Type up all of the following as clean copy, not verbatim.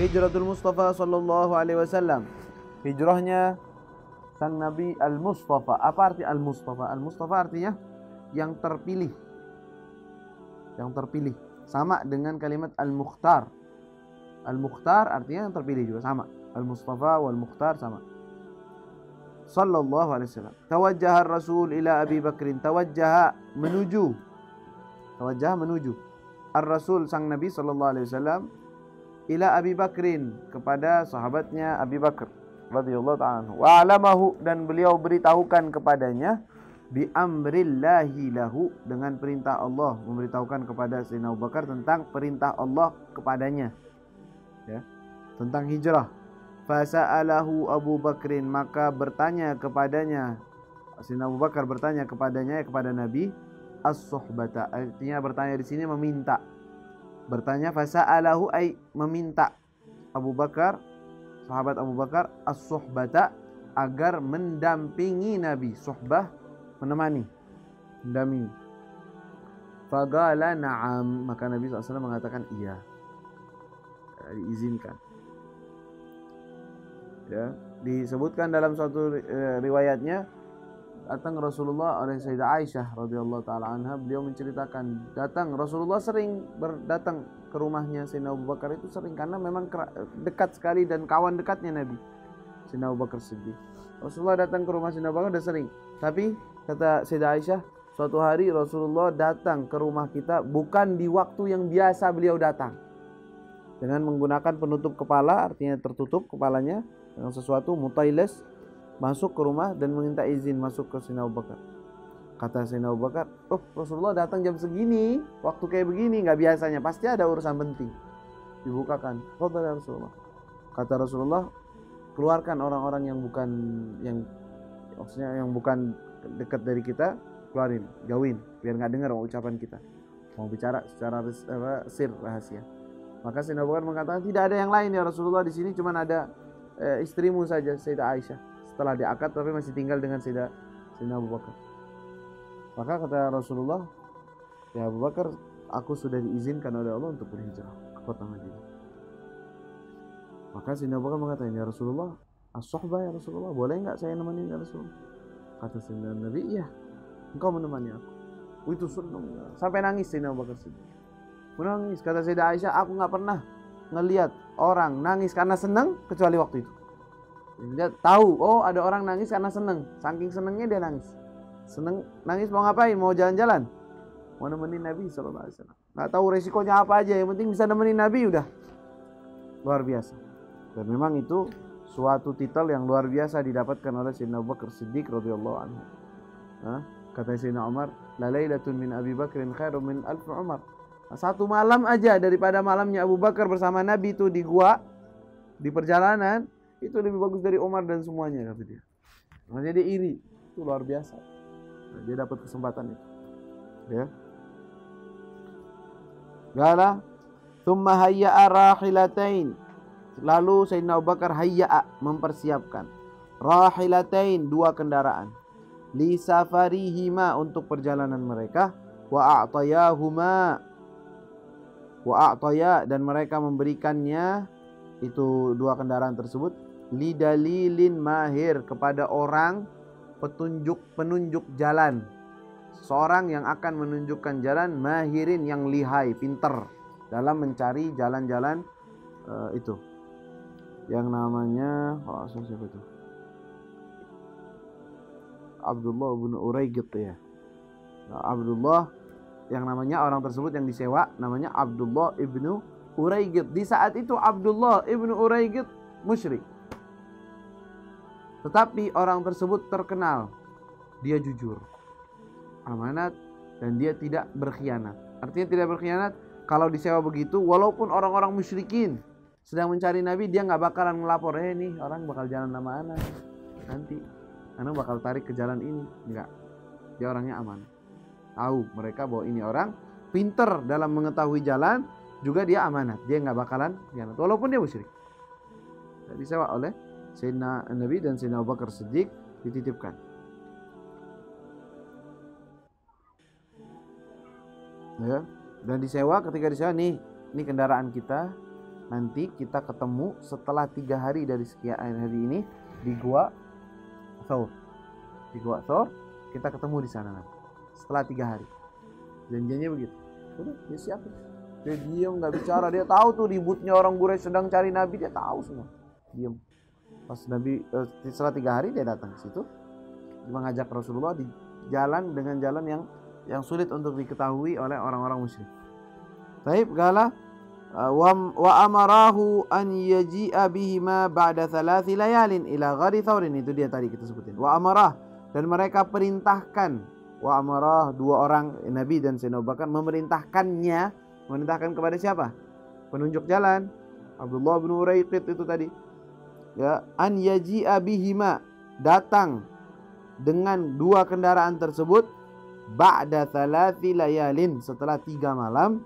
Hijratul Mustafa sallallahu alaihi wasallam. Hijrahnya sang Nabi Al-Mustafa. Apa arti Al-Mustafa? Al-Mustafa artinya yang terpilih. Yang terpilih. Sama dengan kalimat Al-Mukhtar. Al-Mukhtar artinya yang terpilih juga sama. Al-Mustafa wal-Mukhtar sama. Sallallahu alaihi wasallam. Tawajjaha Rasul ila Abi Bakrin. Tawajjaha menuju. Tawajjaha menuju. Ar-Rasul sang Nabi sallallahu alaihi wasallam ila Abi Bakrin, kepada sahabatnya Abi Bakar radhiyallahu ta'ala anhu. Wa alamahu, dan beliau beritahukan kepadanya bi amrillahi lahu, dengan perintah Allah, memberitahukan kepada Sayyidina Abu Bakar tentang perintah Allah kepadanya, ya, tentang hijrah. Fasa'alahu Abu Bakrin, maka bertanya kepadanya Sayyidina Abu Bakar, bertanya kepadanya, kepada Nabi, as-suhbata, artinya bertanya di sini meminta. Bertanya, fasa'alahu ay meminta Abu Bakar, sahabat Abu Bakar, as-suhbata, agar mendampingi Nabi. Suhbah, menemani, mendampingi. Faqala na'am, maka Nabi SAW mengatakan iya, diizinkan. Ya, disebutkan dalam suatu riwayatnya, datang Rasulullah oleh Sayyidah Aisyah radhiyallahu taala anha, beliau menceritakan, datang Rasulullah sering berdatang ke rumahnya Sayyidina Abu Bakar itu sering, karena memang dekat sekali dan kawan dekatnya Nabi Sayyidina Abu Bakar Siddiq. Rasulullah datang ke rumah Sayyidina Abu Bakar udah sering. Tapi kata Sayyidah Aisyah, suatu hari Rasulullah datang ke rumah kita bukan di waktu yang biasa beliau datang, dengan menggunakan penutup kepala, artinya tertutup kepalanya dengan sesuatu, mutailes, masuk ke rumah dan meminta izin masuk ke Sayyidina Abu Bakar. Kata Sayyidina Abu Bakar, oh Rasulullah datang jam segini, waktu kayak begini, nggak biasanya, pasti ada urusan penting. Dibukakan, fadhal ya Rasulullah. Kata Rasulullah, keluarkan orang-orang yang bukan, yang maksudnya yang bukan dekat dari kita, keluarin, jauhin, biar nggak dengar ucapan kita. Mau bicara secara sir, rahasia. Maka Sayyidina Abu Bakar mengatakan, tidak ada yang lain ya Rasulullah, di sini cuma ada istrimu saja, Sayyidah Aisyah. Setelah diakad tapi masih tinggal dengan Sayyidina Abu Bakar. Maka kata Rasulullah, ya Abu Bakar, aku sudah diizinkan oleh Allah untuk berhijrah ke kota Madinah. Maka Sayyidina Abu Bakar mengatakan, ya Rasulullah, as-suhbah ya Rasulullah, boleh enggak saya nemani ya Rasulullah? Kata Sayyidina Nabi, iya, engkau menemani aku. Itu senang, sampai nangis Sayyidina Abu Bakar Siddiq. Menangis. Kata Sayyidah Aisyah, aku enggak pernah ngelihat orang nangis karena senang kecuali waktu itu. Dia tahu, oh ada orang nangis karena senang, saking senangnya dia nangis. Senang, nangis mau ngapain? Mau jalan-jalan, mau nemenin Nabi SAW. Nggak tahu resikonya apa aja, yang penting bisa nemenin Nabi udah luar biasa. Dan memang itu suatu titel yang luar biasa didapatkan oleh Sayyidina Abu Bakar Siddiq radhiyallahu anhu. Kata Sayyidina Umar, la lailatun min Abi Bakrin khairum min alf Umar. Satu malam aja daripada malamnya Abu Bakar bersama Nabi itu di gua, di perjalanan, itu lebih bagus dari Umar dan semuanya, kata dia. Makanya dia iri, itu luar biasa. Nah, dia dapat kesempatan itu, ya. Gala, thumma hayya'a rahilatain. Lalu Sayyidina Abu Bakar hayya'a, mempersiapkan rahilatain, dua kendaraan, li safarihima, untuk perjalanan mereka, wa a'taya, dan mereka memberikannya itu dua kendaraan tersebut, lidalilin mahir, kepada orang penunjuk jalan, seorang yang akan menunjukkan jalan, mahirin, yang lihai, pinter dalam mencari jalan-jalan itu, yang namanya siapa itu? Abdullah bin Uraigit, ya. Nah, Abdullah, yang namanya orang tersebut yang disewa namanya Abdullah ibnu Uraigit. Di saat itu Abdullah ibnu Uraigit musyrik, tetapi orang tersebut terkenal, dia jujur, amanat, dan dia tidak berkhianat. Artinya tidak berkhianat, kalau disewa begitu, walaupun orang-orang musyrikin sedang mencari Nabi, dia nggak bakalan ngelapor, nih orang bakal jalan lama ana nanti, karena bakal tarik ke jalan ini. Enggak, dia orangnya aman, tahu mereka bahwa ini orang pinter dalam mengetahui jalan, juga dia amanat, dia nggak bakalan khianat walaupun dia musyrik. Disewa oleh Sayyidina Nabi dan Sayyidina Abu Bakar Siddiq, dititipkan. Ya, dan disewa, ketika disewa, nih ini kendaraan kita, nanti kita ketemu setelah 3 hari dari sekian hari ini di Gua Thawr. Di Gua Thawr kita ketemu di sana nanti. Setelah 3 hari. Janjiannya begitu. Udah, dia siap. Dia diam, nggak bicara. Dia tahu tuh ributnya orang Quraisy sedang cari Nabi. Dia tahu semua. Diam. Pas Nabi setelah 3 hari dia datang ke situ, mengajak Rasulullah di jalan dengan jalan yang sulit untuk diketahui oleh orang-orang musyrik. Taib qala wa amarahu an yaji'a bihima ba'da 3 layalin ila ghari Thawrin. Itu dia tadi kita sebutin. Wa amarah, dan mereka perintahkan, wa amarah, 2 orang Nabi dan Sayyidina Abu Bakar memerintahkan kepada siapa? Penunjuk jalan, Abdullah bin Uraiqit itu tadi. Ya, an yaji'a bihima, datang dengan 2 kendaraan tersebut ba'da 3 layalin, setelah 3 malam,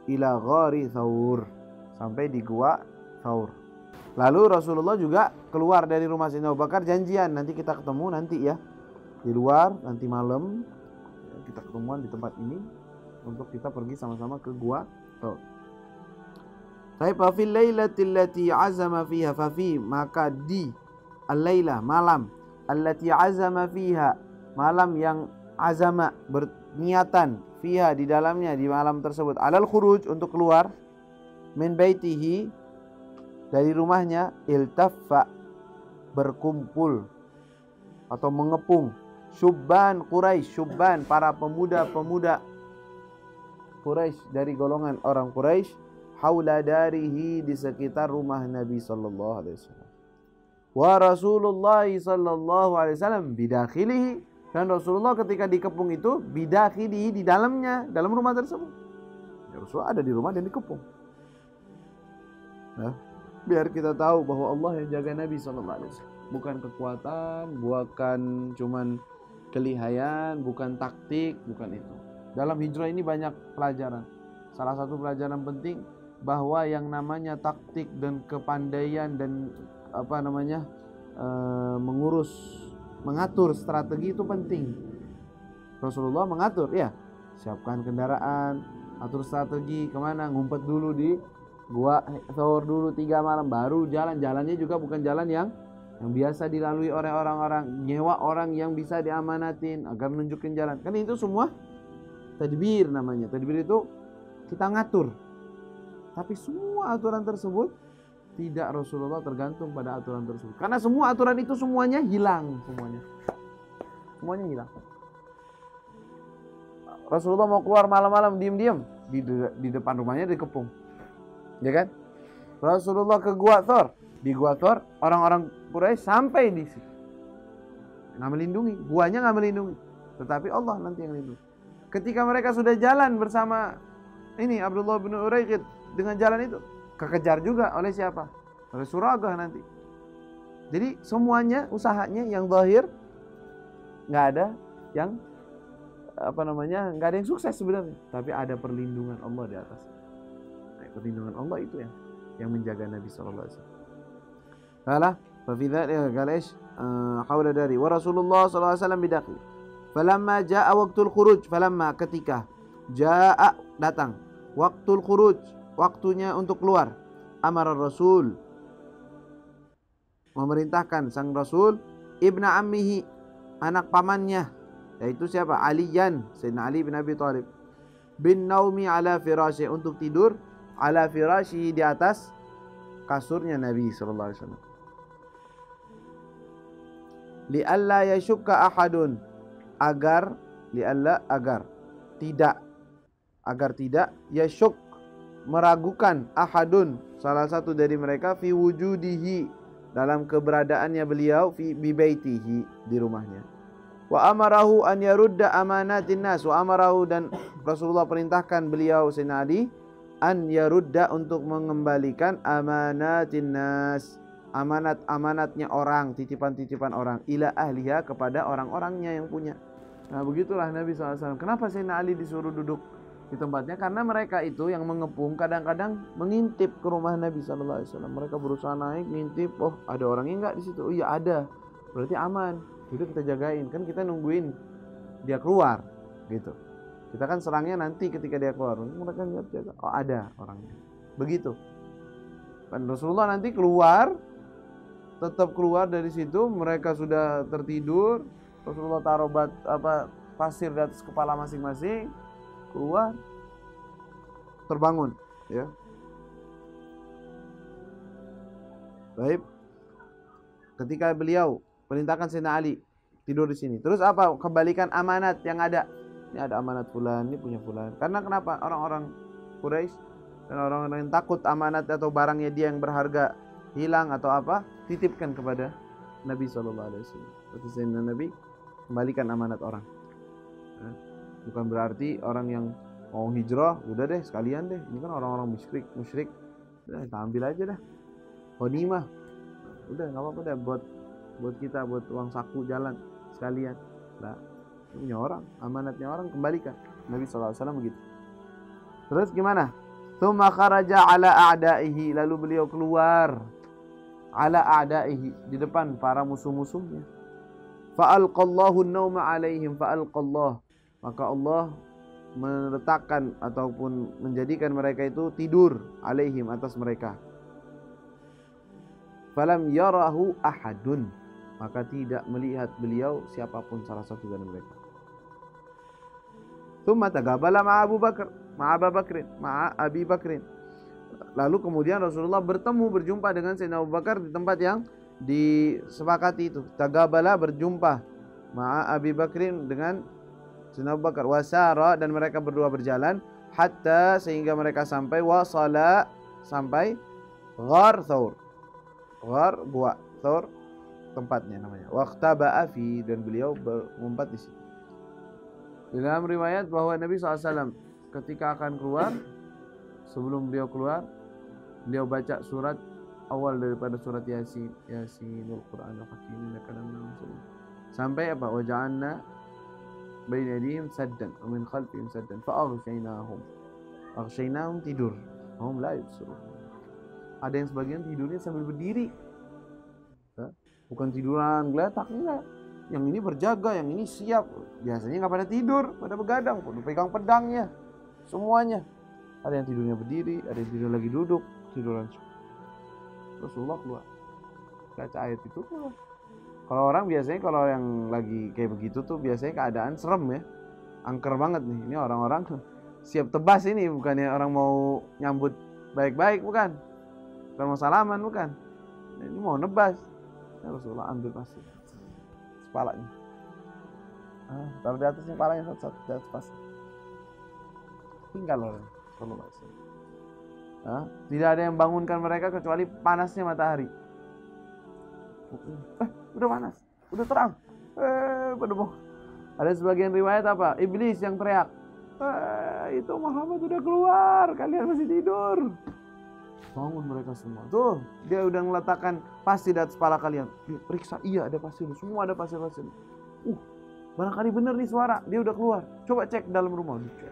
ila ghari Thawr, sampai di Gua Thawr. Lalu Rasulullah juga keluar dari rumah Sayyidina Abu Bakar, janjian nanti kita ketemu nanti ya di luar, nanti malam kita ketemuan di tempat ini untuk kita pergi sama-sama ke Gua Thawr. Taib fil lailatil lati azama fiha, fafi, maka di al-lailah, malam, allati azama fiha, malam yang azama, berniatan, fiha, di dalamnya, di malam tersebut, alal khuruj, untuk keluar, min baitihi, dari rumahnya, iltaffa, berkumpul atau mengepung, syubban Quraisy, syubban, para pemuda-pemuda Quraisy dari golongan orang Quraisy, haula darihi, di sekitar rumah Nabi sallallahu alaihi wasallam. Wa Rasulullah sallallahu alaihi wasallam bidakhilihi, dan Rasulullah ketika dikepung itu bidakhilihi, di dalamnya, dalam rumah tersebut. Ya, Rasulullah ada di rumah dan dikepung. Nah, biar kita tahu bahwa Allah yang jaga Nabi sallallahu alaihi wasallam. Bukan kekuatan, bukan cuman kelihayan, bukan taktik, bukan itu. Dalam hijrah ini banyak pelajaran. Salah satu pelajaran penting bahwa yang namanya taktik dan kepandaian dan mengatur strategi itu penting. Rasulullah mengatur, ya, siapkan kendaraan, atur strategi kemana, ngumpet dulu di Gua Thawr dulu 3 malam, baru jalan. Jalannya juga bukan jalan yang biasa dilalui oleh orang-orang, nyewa orang yang bisa diamanatin agar menunjukkan jalan. Kan itu semua tadbir namanya. Tadbir itu kita ngatur. Tapi semua aturan tersebut tidak Rasulullah tergantung pada aturan tersebut. Karena semua aturan itu semuanya hilang, semuanya hilang. Rasulullah mau keluar malam-malam diam-diam di depan rumahnya dikepung, ya kan? Rasulullah ke Gua Thawr, di Gua Thawr orang-orang Quraisy sampai di situ, nggak melindungi, guanya nggak melindungi, tetapi Allah nanti yang melindungi. Ketika mereka sudah jalan bersama ini Abdullah bin Uraiqit dengan jalan itu, kekejar juga oleh siapa? Oleh Suragah nanti. Jadi semuanya usahanya yang zahir nggak ada yang nggak ada yang sukses sebenarnya, tapi ada perlindungan Allah di atas. Nah, perlindungan Allah itu yang menjaga Nabi sallallahu alaihi wasallam. Qala fa fi dzalika qala ish haula dari wa Rasulullah sallallahu alaihi wasallam bidaqi. Falamma jaa waqtul khuruj, falamma, ketika, jaa, datang, waqtul khuruj, waktunya untuk keluar, amara Rasul, memerintahkan sang Rasul, ibna ammihi, anak pamannya, yaitu siapa? Aliyan, Sayyidina Ali bin Abi Thalib, bin naumi ala firasyi, untuk tidur, ala firasyi, di atas kasurnya Nabi sallallahu alaihi wasallam. Li'alla yashukka ahadun, agar tidak yasyuk, meragukan, ahadun, salah satu dari mereka, fi wujudihi, dalam keberadaannya beliau, fi bibaitihi, di rumahnya. Wa amarahu an yarudda amanatin nas, wa amarahu, dan Rasulullah perintahkan beliau Sayyidina Ali an yarudda, untuk mengembalikan amanatin nas, amanat-amanatnya orang, titipan-titipan orang, ila ahliha, kepada orang-orangnya yang punya. Nah, begitulah Nabi SAW. Kenapa Sayyidina Ali disuruh duduk di tempatnya? Karena mereka itu yang mengepung kadang-kadang mengintip ke rumah Nabi SAW. Mereka berusaha naik, ngintip, oh ada orangnya enggak di situ? Oh iya ada, berarti aman, itu kita jagain. Kan kita nungguin dia keluar gitu. Kita kan serangnya nanti ketika dia keluar. Mereka jaga, oh ada orangnya. Begitu. Dan Rasulullah nanti keluar, tetap keluar dari situ, mereka sudah tertidur, Rasulullah taruh pasir di atas kepala masing-masing, keluar, terbangun, ya. Baik. Ketika beliau perintahkan Sayyidina Ali tidur di sini. Terus apa? Kembalikan amanat yang ada. Ini ada amanat fulan, ini punya fulan. Karena kenapa? Orang-orang Quraisy dan orang-orang yang takut amanat atau barangnya dia yang berharga hilang atau apa, titipkan kepada Nabi SAW. Seperti Sayyidina Nabi, kembalikan amanat orang. Bukan berarti orang yang mau hijrah, udah deh sekalian deh. Ini kan orang-orang musyrik. Udah kita ambil aja dah. Ghanimah. Udah nggak apa-apa deh buat kita, buat uang saku jalan sekalian. Nah, punya orang, amanatnya orang kembalikan. Nabi SAW begitu. Terus gimana? Tsumma kharaja ala a'da'ihi, lalu beliau keluar ala a'da'ihi, di depan para musuh-musuhnya. Fa'alqallahu an-nauma 'alaihim, fa'alqallah, maka Allah meletakkan ataupun menjadikan mereka itu tidur, 'alaihim, atas mereka. Falam yarahu ahadun, maka tidak melihat beliau siapapun salah satu dari mereka. Tsumma tagabala ma'a Abi Bakrin. Lalu kemudian Rasulullah berjumpa dengan Sayyidina Abu Bakar di tempat yang disepakati itu. Tagabala, berjumpa, ma'a Abi Bakrin, dengan Sayyidina Abu Bakar. Wasara, dan mereka berdua berjalan, hatta, sehingga mereka sampai, wasala, sampai Ghar Thawr. Ghar, gua, Thawr tempatnya namanya. Waqtaba'a fi, dan beliau berempat di situ. Dalam riwayat bahwa Nabi SAW ketika akan keluar, sebelum beliau keluar, beliau baca surat awal daripada surat Yasin, Yasinul Qur'anul Hakim, sampai apa? Waja'alna baina aydihim saddan wa min khalfihim saddan fa'aghshaynahum. Aghshaynahum, tidur. Hum la yubsirun. Ada yang sebagian tidurnya sambil berdiri. Bukan tiduran geletak, enggak. Yang ini berjaga, yang ini siap. Biasanya nggak pada tidur, pada begadang, pada pegang pedangnya, semuanya. Ada yang tidurnya berdiri, ada yang tidur lagi duduk, tiduran. Rasulullah keluar, baca ayat itu keluar. Kalau orang biasanya, kalau yang lagi kayak begitu tuh biasanya keadaan serem ya, angker banget nih. Ini orang-orang siap tebas ini, bukannya orang mau nyambut baik-baik, bukan mau salaman, bukan. Ini mau nebas. Rasulullah ambil pasir, kepalanya, taruh di atasnya kepalanya, satu-satu di atas pasir, tinggal orang. Tidak ada yang bangunkan mereka kecuali panasnya matahari. Udah panas, udah terang, ada sebagian riwayat apa? Iblis yang teriak, itu Muhammad udah keluar, kalian masih tidur. Bangun mereka semua. Tuh, dia udah meletakkan pasir di atas kepala kalian. Periksa, iya ada pasir, semua ada pasir-pasir. Barangkali bener nih suara, dia udah keluar. Coba cek dalam rumah, dicek.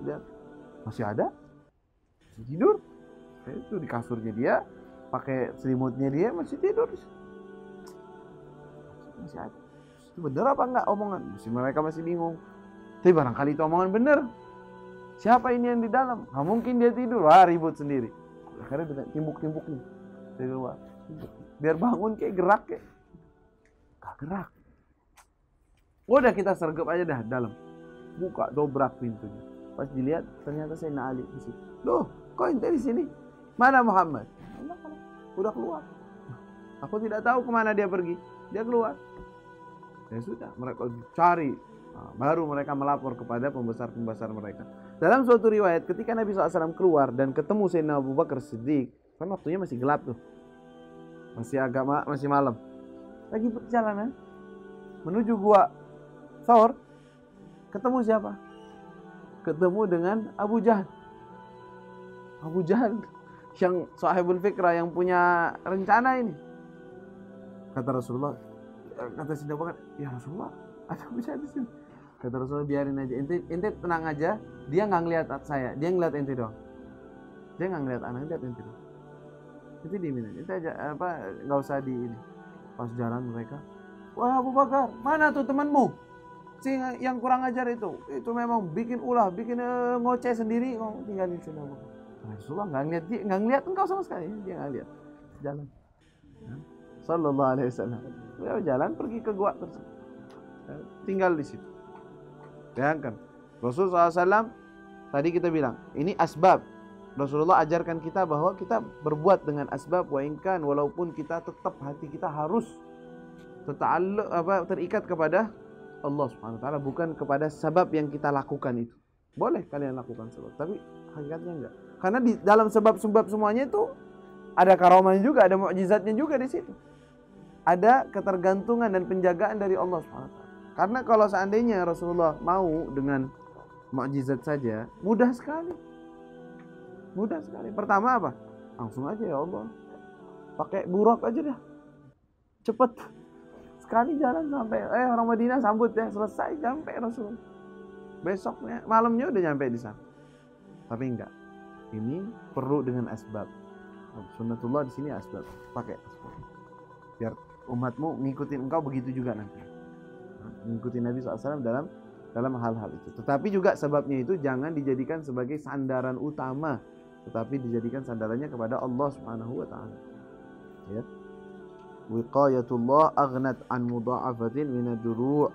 Lihat, masih ada, masih tidur. Itu di kasurnya dia, pakai selimutnya dia, masih tidur. Masih ada. Itu bener apa enggak omongan? Mereka masih bingung. Tapi barangkali itu omongan bener. Siapa ini yang di dalam? Nggak mungkin dia tidur. Wah, ribut sendiri. Akhirnya dengan timbuk-timbuknya dari luar. Biar bangun kayak gerak kayak. Gak gerak. Udah kita sergap aja dah dalam. Buka, dobrak pintunya. Pas dilihat ternyata Sayyidina Ali di situ. Loh, kok ente di sini? Mana Muhammad? Udah keluar. Aku tidak tahu kemana dia pergi. Dia keluar. Ya sudah, mereka cari. Baru mereka melapor kepada pembesar-pembesar mereka. Dalam suatu riwayat, ketika Nabi SAW keluar dan ketemu Sayyidina Abu Bakar Siddiq, kan waktunya masih gelap tuh, masih malam, lagi perjalanan menuju gua Thawr, ketemu siapa? Ketemu dengan Abu Jahal. Abu Jahal yang sahibul fikrah, yang punya rencana ini. Kata Rasulullah, kata Sayyidina Abu Bakar, ya Rasulullah, ada Abu Jahal di sini. Kata Rasulullah, biarin aja, ente tenang aja. Dia nggak ngelihat saya, dia ngeliat ente doang. Dia nggak ngeliat anak, ngeliat ente doang. Itu diemin aja, ente aja nggak usah di ini. Pas jalan mereka, wah Abu Bakar, mana tuh temanmu? Si yang kurang ajar itu memang bikin ulah, bikin ngoceh sendiri, tinggalin sini Abu Bakar. Rasulullah nggak ngeliat dia, nggak ngeliat engkau sama sekali, dia nggak lihat. Jalan. Sallallahu alaihi wasallam. Beliau jalan pergi ke gua tersebut. Tinggal di situ. Bayangkan, Rasulullah SAW tadi kita bilang, ini asbab. Rasulullah ajarkan kita bahwa kita berbuat dengan asbab wa inkan, walaupun kita tetap hati kita harus terikat kepada Allah Subhanahu wa taala, bukan kepada sebab yang kita lakukan itu. Boleh kalian lakukan sebab, tapi hakikatnya enggak. Karena di dalam sebab-sebab semuanya itu ada karomahnya juga, ada mukjizatnya juga di situ. Ada ketergantungan dan penjagaan dari Allah Subhanahu wa taala. Karena kalau seandainya Rasulullah mau dengan mukjizat saja, mudah sekali. Mudah sekali. Pertama apa? Langsung aja ya Allah. Pakai buruk aja dah. Cepet. Sekali jalan sampai orang Madinah sambut ya, selesai sampai Rasul. Besoknya malamnya udah nyampe di sana. Tapi enggak. Ini perlu dengan asbab. Sunnatullah di sini asbab. Pakai asbab. Biar umatmu ngikutin engkau begitu juga nanti. Mengikuti Nabi SAW dalam hal-hal itu. Tetapi juga sebabnya itu jangan dijadikan sebagai sandaran utama, tetapi dijadikan sandarannya kepada Allah Subhanahu wa taala. Ya. Wiqayatullah aghnat an mudha'afatin min ad-duru'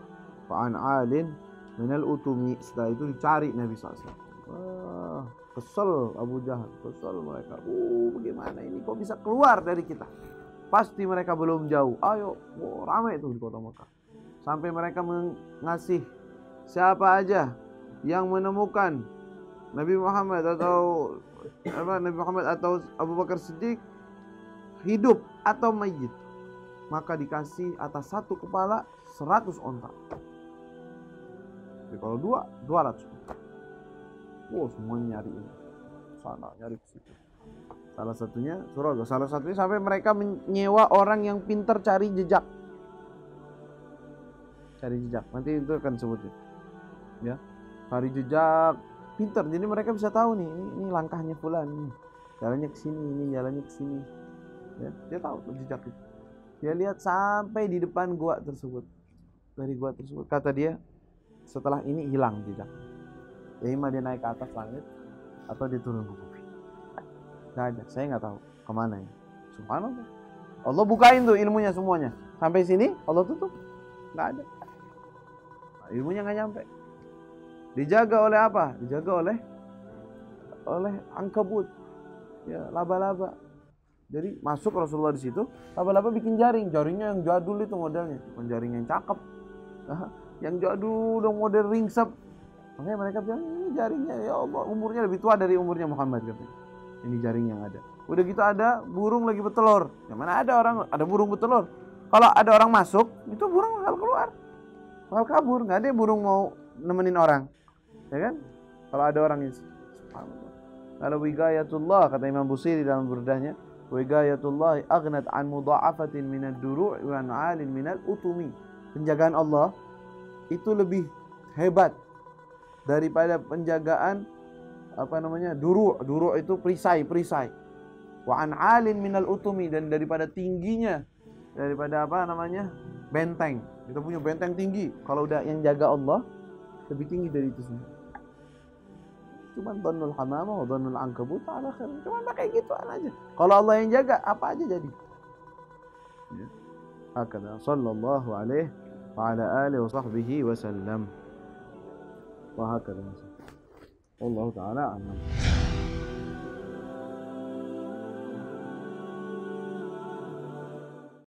wa an 'alin min al-utumi. Setelah itu dicari Nabi SAW. Wah, kesel Abu Jahal, kesel mereka. Bagaimana ini kok bisa keluar dari kita? Pasti mereka belum jauh. Ayo, ramai itu di kota Mekah. Sampai mereka mengasih siapa aja yang menemukan Nabi Muhammad atau Abu Bakar Siddiq hidup atau mayit, maka dikasih atas satu kepala 100 onta. Jadi kalau 200 onta. Semuanya nyari ini. Sana nyari ke situ. Salah satunya surga. Salah satunya sampai mereka menyewa orang yang pintar cari jejak. Cari jejak, nanti itu akan sebutin ya, cari jejak pintar, jadi mereka bisa tahu nih ini langkahnya fulan, nih jalannya ke sini, ini jalannya ke sini ya, dia tahu tuh jejak itu. Dia lihat sampai di depan gua tersebut. Dari gua tersebut kata dia, setelah ini hilang jejak, ya imma dia naik ke atas langit atau dia turun ke bumi. Nggak ada, saya nggak tahu kemana ya. Subhanallah, Allah bukain tuh ilmunya semuanya, sampai sini Allah tutup, nggak ada. Ilmunya nggak nyampe. Dijaga oleh apa? Dijaga oleh ankabut, ya, laba-laba. Jadi masuk Rasulullah di situ, laba-laba bikin jaringnya yang jadul itu modelnya, bukan jaring yang cakep, yang jadul, yang model ringsek. Makanya mereka bilang ini jaringnya ya Allah, umurnya lebih tua dari umurnya Muhammad katanya. Ini jaring yang ada. Udah gitu ada burung lagi bertelur. Yang mana ada burung bertelur. Kalau ada orang masuk, itu burung bakal keluar. Bakal kabur, nggak ada burung mau nemenin orang, ya kan? Kalau ada orang ini, subhanallah. Kalau wigayatullah, kata Imam Busiri dalam burdahnya, wigayatullah aghnat an mudha'afatin minad duru' wa an 'alin minal utumi. Penjagaan Allah itu lebih hebat daripada penjagaan duru' itu perisai. Wa an 'alin minal utumi, dan daripada tingginya daripada benteng. Kita punya benteng tinggi. Kalau udah yang jaga Allah lebih tinggi dari itu semua. Cuma dhannul hamama wa dhannul ankabut ala khair. Cuma pakai gituan aja. Kalau Allah yang jaga, apa aja jadi. Ya. Hakadha sallallahu alaihi wa ala alihi wa sahbihi wa sallam. Wa hakadha. Allah taala a'lam.